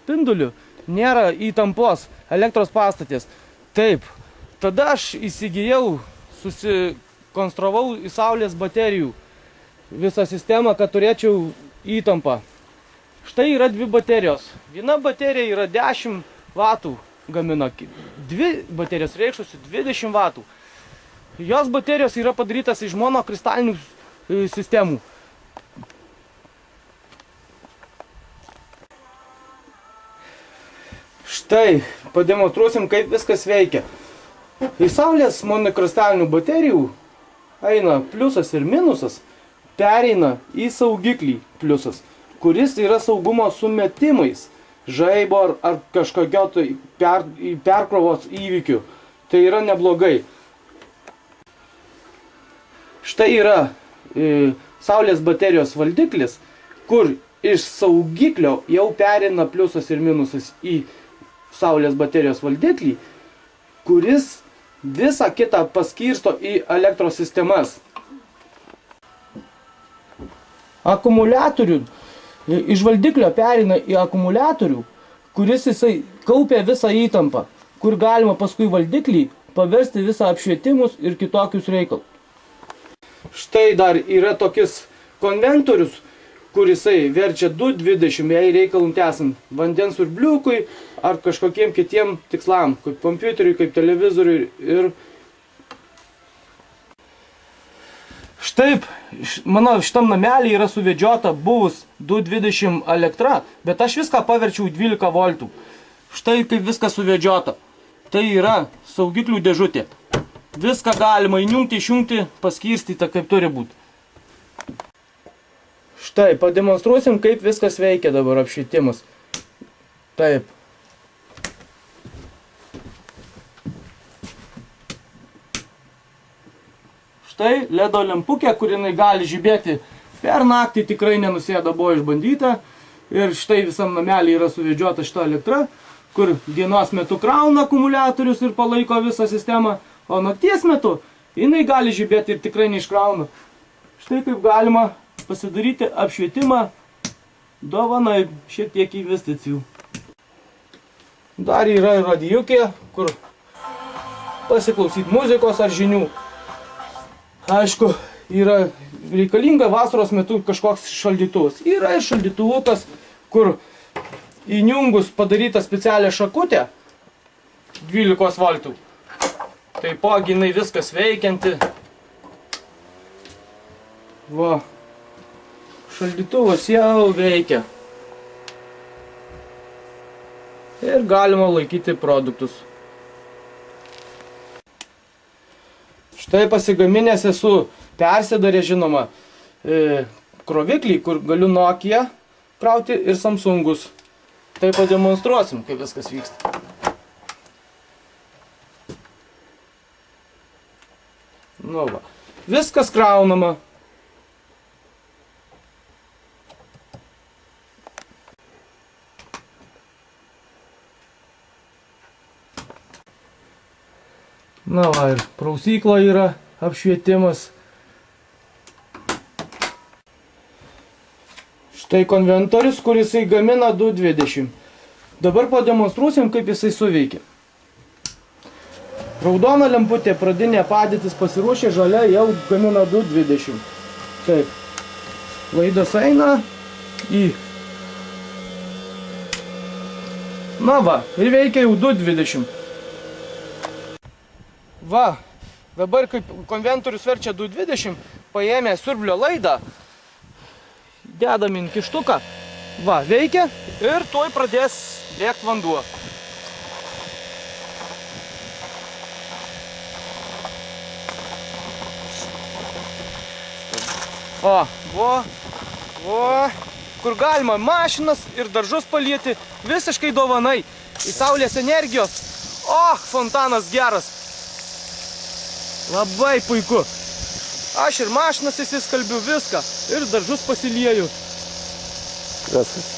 spinduliu nėra įtampos elektros pastatės. Taip, tada aš įsigijau, susikonstravau į saulės baterijų visą sistemą, kad turėčiau įtampą. Štai yra dvi baterijos. Viena baterija yra 10 vatų gamina, dvi baterijos reikšusi 20 vatų. Jos baterijos yra padarytas iš monokristalinių sistemų. Štai, pademonstruosim, kaip viskas veikia. Į saulės monokristalinių baterijų eina pliusas ir minusas, pereina į saugiklį pliusas, kuris yra saugumo sumetimais, žaibo ar kažkokio tai perkrovos įvykių. Tai yra neblogai. Štai yra saulės baterijos valdiklis, kur iš saugiklio jau pereina pliusas ir minusas į saulės baterijos valdiklį, kuris visą kitą paskirsto į elektros sistemas. Akumuliatorių iš valdiklio pereina į akumuliatorių, kuris jisai kaupia visą įtampą, kur galima paskui valdiklį paversti visą apšvietimus ir kitokius reikalus. Štai dar yra tokis konventorius, kur jisai verčia 220, jei reikalum esant vandens siurbliukui ar kažkokiem kitiem tikslam, kaip kompiuteriui, kaip televizoriui ir... Štai, mano šitam namelį yra suvedžiota buvus 220 elektra, bet aš viską paverčiau 12 voltų. Štai kaip viskas suvedžiota. Tai yra saugiklių dėžutė. Viską galima įjungti, išjungti, paskirstyta, kaip turi būti. Štai, pademonstruosim, kaip viskas veikia dabar apšvietimas. Taip. Štai ledo lempukė, kur jinai gali žibėti per naktį, tikrai nenusėda, buvo išbandyta. Ir štai visam namelį yra suvedžiota šita elektra, kur dienos metu krauna akumuliatorius ir palaiko visą sistemą, o nakties metu jinai gali žibėti ir tikrai neiškrauna. Štai kaip galima pasidaryti apšvietimą dovanai, šiek tiek investicijų. Dar yra radijukė, kur pasiklausyti muzikos ar žinių. Aišku, yra reikalinga vasaros metu kažkoks šaldytuvas. Yra ir šaldytuvukas, kur įjungus padaryta specialią šakutę 12 voltų. Taipogi jinai viskas veikianti. Va. Šaldytuvas jau veikia. Ir galima laikyti produktus. Štai pasigaminęs esu persidarę, žinoma, kroviklį, kur galiu Nokia krauti ir Samsungus. Tai pademonstruosim, kaip viskas vyksta. Nu va. Viskas kraunama. Na va, ir prausykla yra apšvietimas. Štai konventorius, kur jisai gamina 220. Dabar pademonstruosim, kaip jisai suveikia. Raudona lemputė, pradinė padėtis pasiruošė, žalia jau gamina 220. Taip. Laidas eina į... Na va, ir veikia jau 220. Va, dabar kaip konventorius verčia 220, paėmė siurblio laidą, dedam į kištuką, va, veikia ir tuoj pradės bėgti vanduo. O, kur galima mašinas ir daržus palieti visiškai dovanai į saulės energijos. O, fontanas geras. Labai puiku. Aš ir mašinas įsiskalbiu viską ir daržus pasilieju. Viskas.